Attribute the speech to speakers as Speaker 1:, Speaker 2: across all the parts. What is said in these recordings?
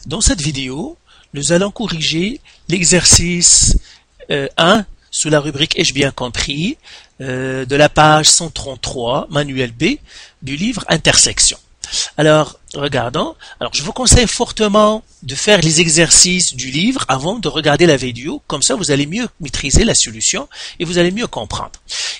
Speaker 1: Dans cette vidéo, nous allons corriger l'exercice 1 sous la rubrique Ai-je bien compris de la page 133, manuel B, du livre Intersection. Alors, regardons. Alors, je vous conseille fortement de faire les exercices du livre avant de regarder la vidéo. Comme ça, vous allez mieux maîtriser la solution et vous allez mieux comprendre.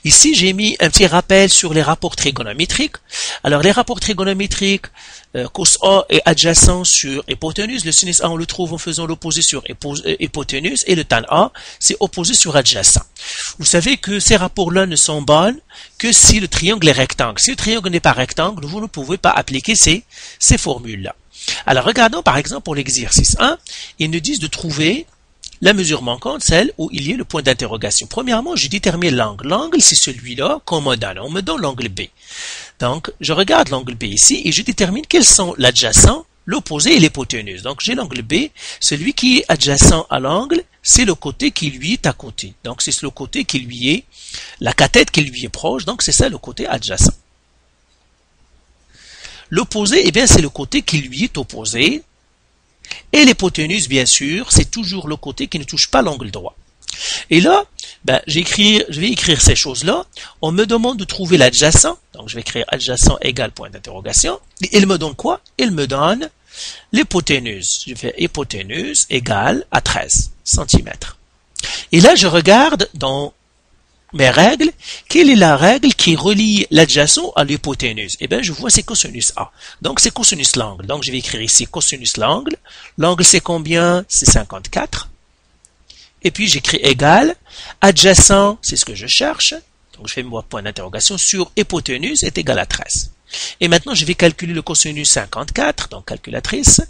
Speaker 1: Ici, j'ai mis un petit rappel sur les rapports trigonométriques. Alors, les rapports trigonométriques, cos A est adjacent sur hypoténuse. Le sinus A, on le trouve en faisant l'opposé sur hypoténuse. Et le tan A, c'est opposé sur adjacent. Vous savez que ces rapports-là ne sont bons que si le triangle est rectangle. Si le triangle n'est pas rectangle, vous ne pouvez pas appliquer ces formules-là. Alors, regardons par exemple pour l'exercice 1, ils nous disent de trouver la mesure manquante, celle où il y a le point d'interrogation. Premièrement, je détermine l'angle. L'angle, c'est celui-là qu'on me donne. On me donne l'angle B. Donc, je regarde l'angle B ici et je détermine quels sont l'adjacent, l'opposé et l'hypoténuse. Donc, j'ai l'angle B. Celui qui est adjacent à l'angle, c'est le côté qui lui est à côté. Donc, c'est le côté qui lui est, la cathète qui lui est proche. Donc, c'est ça le côté adjacent. L'opposé, eh bien, c'est le côté qui lui est opposé. Et l'hypoténuse, bien sûr, c'est toujours le côté qui ne touche pas l'angle droit. Et là, ben, je vais écrire ces choses-là. On me demande de trouver l'adjacent. Donc, je vais écrire adjacent égale point d'interrogation. Et il me donne quoi? Il me donne l'hypoténuse. Je fais hypoténuse égale à 13 cm. Et là, je regarde dans mes règles, quelle est la règle qui relie l'adjacent à l'hypoténuse? Eh bien, je vois c'est cosinus A. Donc, c'est cosinus l'angle. Donc, je vais écrire ici cosinus l'angle. L'angle, c'est combien? C'est 54. Et puis, j'écris égal. Adjacent, c'est ce que je cherche. Donc, je fais mon point d'interrogation sur hypoténuse est égal à 13. Et maintenant, je vais calculer le cosinus 54. Donc, calculatrice.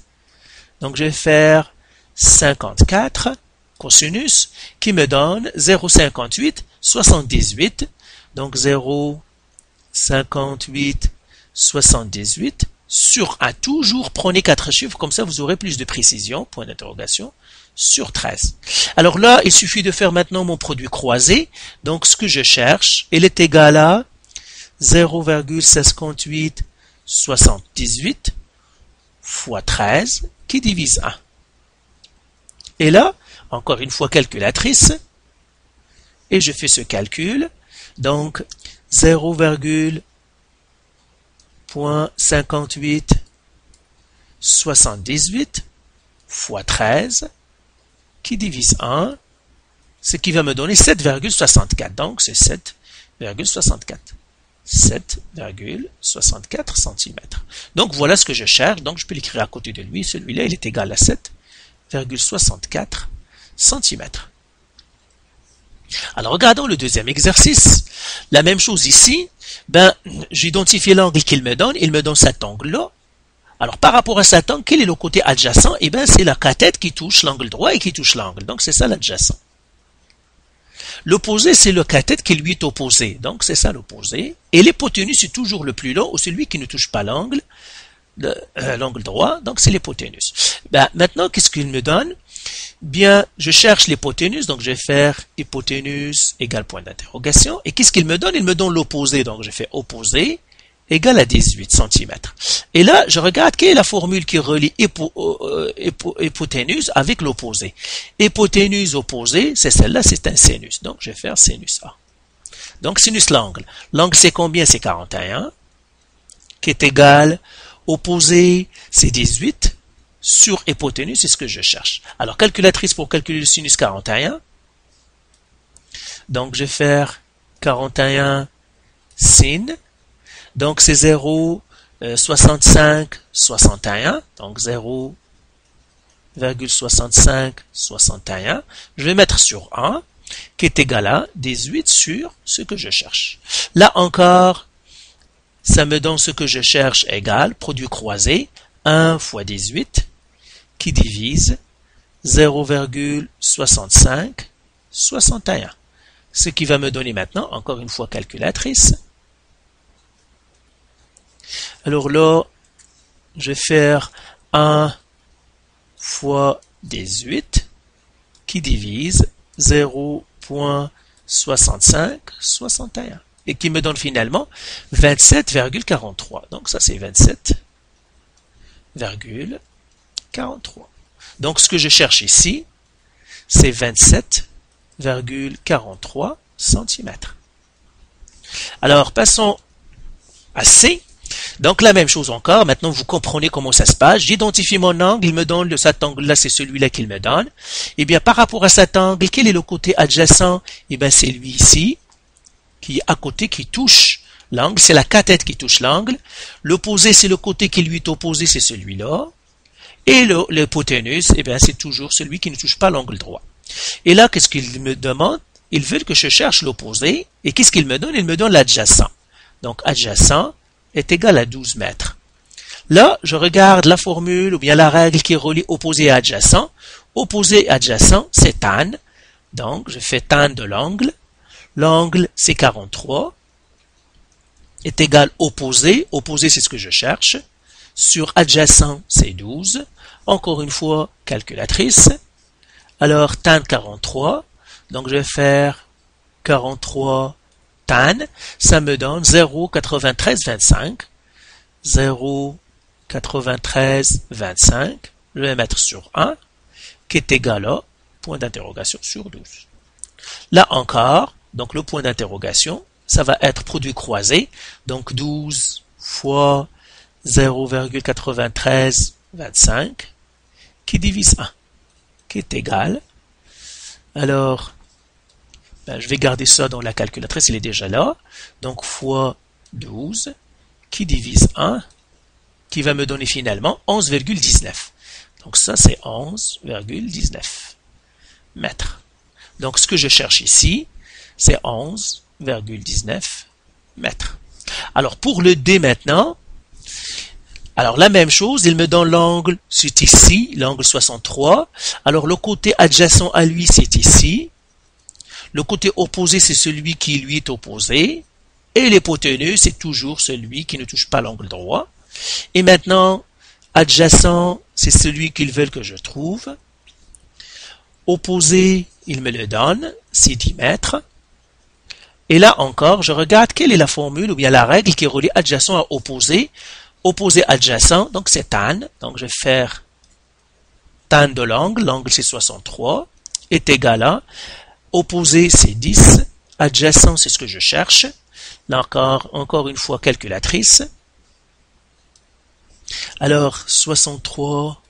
Speaker 1: Donc, je vais faire 54 cosinus qui me donne 0,58 78, donc 0,58 78 sur 1. Toujours prenez 4 chiffres, comme ça vous aurez plus de précision, point d'interrogation, sur 13. Alors là, il suffit de faire maintenant mon produit croisé. Donc ce que je cherche, il est égal à 0,58 78 fois 13 qui divise 1. Et là, encore une fois calculatrice, et je fais ce calcul, donc 0,58 78 fois 13 qui divise 1, ce qui va me donner 7,64. Donc c'est 7,64. 7,64 cm. Donc voilà ce que je cherche. Donc je peux l'écrire à côté de lui. Celui-là, il est égal à 7,64 cm. Alors, regardons le deuxième exercice. La même chose ici. Ben, j'identifie l'angle qu'il me donne. Il me donne cet angle-là. Alors, par rapport à cet angle, quel est le côté adjacent? Eh bien, c'est la cathète qui touche l'angle droit et qui touche l'angle. Donc, c'est ça l'adjacent. L'opposé, c'est le cathète qui lui est opposé. Donc, c'est ça l'opposé. Et l'hypoténuse, c'est toujours le plus long ou celui qui ne touche pas l'angle droit. Donc, c'est l'hypoténuse. Ben, maintenant, qu'est-ce qu'il me donne? Bien, je cherche l'hypoténuse, donc je vais faire hypoténuse égale point d'interrogation. Et qu'est-ce qu'il me donne? Il me donne l'opposé, donc je fais opposé égale à 18 cm. Et là, je regarde quelle est la formule qui relie hypoténuse avec l'opposé. Hypoténuse opposée, c'est celle-là, c'est un sinus. Donc, je vais faire sinus A. Donc, sinus l'angle. L'angle, c'est combien? C'est 41, qui est égal, opposé, c'est 18. Sur hypoténuse, c'est ce que je cherche. Alors, calculatrice pour calculer le sinus 41. Donc, je vais faire 41 sin. Donc, c'est 0,65 61. Donc, 0,65 61. Je vais mettre sur 1, qui est égal à 18 sur ce que je cherche. Là encore, ça me donne ce que je cherche égal, produit croisé, 1 fois 18, qui divise 0,65 61. Ce qui va me donner maintenant, encore une fois calculatrice. Alors là, je vais faire 1 fois 18 qui divise 0,65 61 et qui me donne finalement 27,43. Donc ça c'est 27,43. 43. Donc ce que je cherche ici, c'est 27,43 cm. Alors passons à C. Donc la même chose encore, maintenant vous comprenez comment ça se passe. J'identifie mon angle, il me donne cet angle-là, c'est celui-là qu'il me donne. Et bien par rapport à cet angle, quel est le côté adjacent? Et bien c'est lui ici, qui est à côté, qui touche l'angle, c'est la cathète qui touche l'angle. L'opposé, c'est le côté qui lui est opposé, c'est celui-là. Et l'hypoténuse, eh bien c'est toujours celui qui ne touche pas l'angle droit. Et là, qu'est-ce qu'il me demande? Ils veulent que je cherche l'opposé. Et qu'est-ce qu'il me donne? Il me donne l'adjacent. Donc adjacent est égal à 12 mètres. Là, je regarde la formule ou bien la règle qui relie opposé et adjacent. Opposé et adjacent, c'est tan. Donc, je fais tan de l'angle. L'angle, c'est 43. Est égal opposé. Opposé, c'est ce que je cherche. Sur adjacent, c'est 12. Encore une fois, calculatrice. Alors, tan 43. Donc, je vais faire 43 tan. Ça me donne 0,9325. 0,9325. Je vais mettre sur 1, qui est égal à point d'interrogation sur 12. Là encore, donc le point d'interrogation, ça va être produit croisé. Donc 12 fois 0,9325 qui divise 1, qui est égal. Alors, je vais garder ça dans la calculatrice, il est déjà là. Donc fois 12 qui divise 1, qui va me donner finalement 11,19. Donc ça, c'est 11,19 mètres. Donc ce que je cherche ici, c'est 11,19 mètres. Alors pour le D maintenant, alors la même chose, il me donne l'angle, c'est ici, l'angle 63. Alors le côté adjacent à lui, c'est ici. Le côté opposé, c'est celui qui lui est opposé. Et l'hypoténuse, c'est toujours celui qui ne touche pas l'angle droit. Et maintenant, adjacent, c'est celui qu'ils veulent que je trouve. Opposé, il me le donne, c'est 10 mètres. Et là encore, je regarde quelle est la formule ou bien la règle qui relie adjacent à opposé. Opposé adjacent, donc c'est tan. Donc je vais faire tan de l'angle, l'angle c'est 63, est égal à, opposé c'est 10, adjacent c'est ce que je cherche. Là encore une fois calculatrice. Alors 63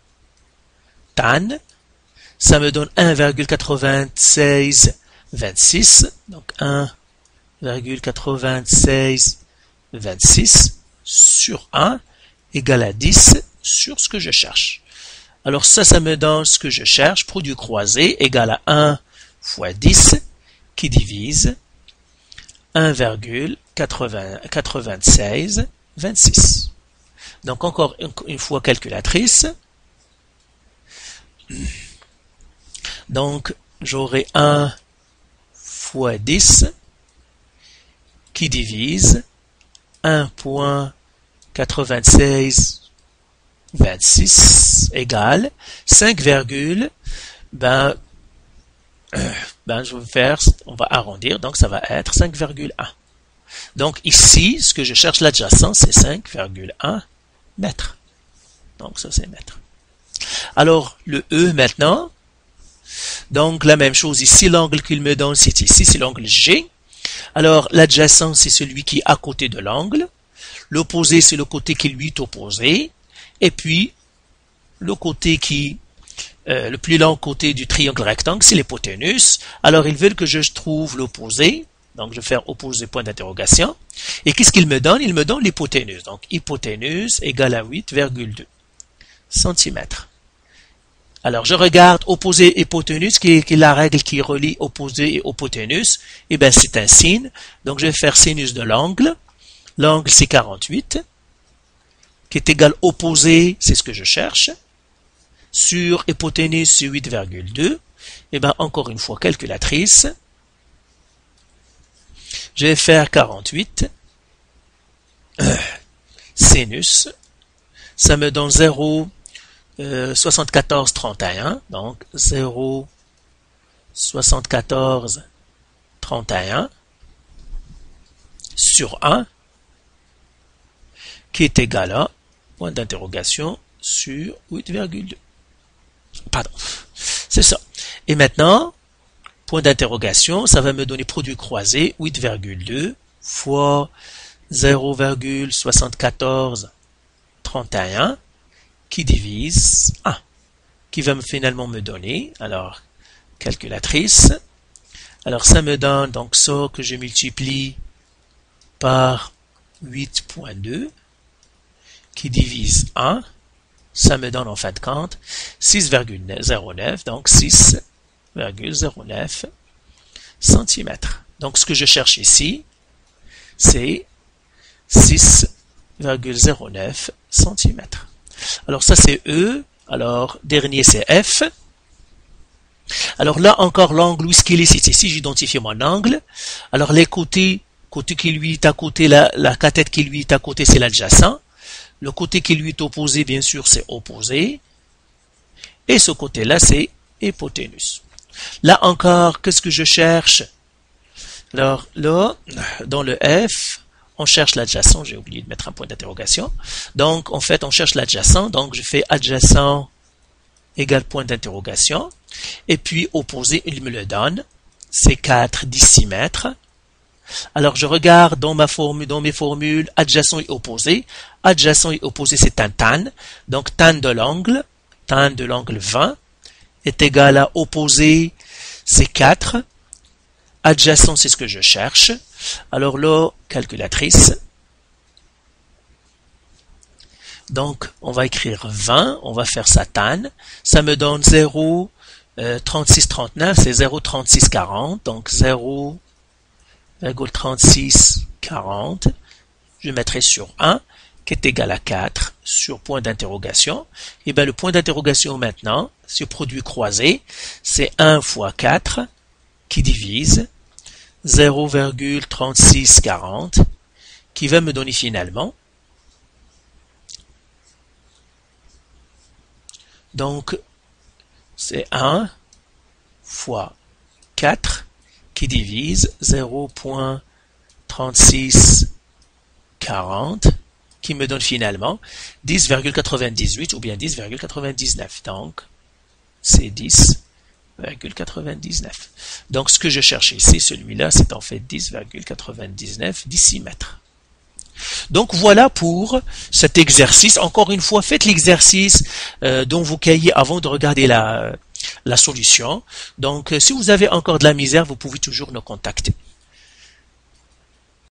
Speaker 1: tan, ça me donne 1,9626, donc 1,9626 sur 1 égale à 10 sur ce que je cherche. Alors ça me donne ce que je cherche, produit croisé égale à 1 fois 10 qui divise 1,9626. Donc encore une fois calculatrice. Donc j'aurai 1 fois 10 qui divise 1,9626 égale 5, je vais faire, on va arrondir, donc ça va être 5,1. Donc ici, ce que je cherche l'adjacent, c'est 5,1 mètres. Donc ça c'est mètres. Alors le E maintenant, donc la même chose ici, l'angle qu'il me donne c'est ici, c'est l'angle G. Alors l'adjacent c'est celui qui est à côté de l'angle, l'opposé c'est le côté qui lui est opposé, et puis le côté qui le plus long côté du triangle rectangle, c'est l'hypoténuse. Alors, ils veulent que je trouve l'opposé. Donc, je vais faire opposé point d'interrogation. Et qu'est-ce qu'il me donne? Il me donne l'hypoténuse. Donc, hypoténuse égale à 8,2 cm. Alors, je regarde opposé hypoténuse, qui est la règle qui relie opposé et hypoténuse. Eh bien, c'est un signe. Donc, je vais faire sinus de l'angle. L'angle, c'est 48. Qui est égal opposé, c'est ce que je cherche. Sur hypoténuse, c'est 8,2. Et bien, encore une fois, calculatrice. Je vais faire 48. Sinus. Ça me donne 0,7431. Donc, 0,7431 sur 1 qui est égal à point d'interrogation sur 8,2. Pardon. C'est ça. Et maintenant, point d'interrogation, ça va me donner produit croisé 8,2 fois 0,7431 qui divise 1, qui va finalement me donner, alors, calculatrice, alors ça me donne donc ça que je multiplie par 8.2 qui divise 1, ça me donne en fin de compte 6,09, donc 6,09 cm. Donc ce que je cherche ici, c'est 6,09 cm. Alors ça c'est E, alors dernier c'est F. Alors là encore l'angle, où est-ce qu'il est? C'est ici, j'identifie mon angle. Alors les côté qui lui est à côté, la cathète qui lui est à côté, c'est l'adjacent. Le côté qui lui est opposé, bien sûr, c'est opposé. Et ce côté-là, c'est hypoténuse. Là encore, qu'est-ce que je cherche? Alors là, dans le F, on cherche l'adjacent. J'ai oublié de mettre un point d'interrogation. Donc, en fait, on cherche l'adjacent. Donc, je fais adjacent égale point d'interrogation. Et puis, opposé, il me le donne. C'est 4 décimètres. Alors, je regarde dans mes formules, adjacent et opposé. Adjacent et opposé, c'est un tan. Donc, tan de l'angle 20 est égal à opposé, c'est 4. Adjacent, c'est ce que je cherche. Alors là, calculatrice. Donc, on va écrire 20, on va faire ça tan. Ça me donne 0,3639, c'est 0,3640. Donc, 0,3640, je mettrai sur 1, qui est égal à 4, sur point d'interrogation. Et bien, le point d'interrogation maintenant, sur produit croisé, c'est 1 fois 4, qui divise 0,3640, qui va me donner finalement, donc, c'est 1 fois 4, qui divise 0,3640, qui me donne finalement 10,98 ou bien 10,99. Donc, c'est 10,99. Donc, ce que je cherche ici, celui-là, c'est en fait 10,99 décimètres. Donc, voilà pour cet exercice. Encore une fois, faites l'exercice dans vos cahiers avant de regarder la solution. Donc, si vous avez encore de la misère, vous pouvez toujours nous contacter.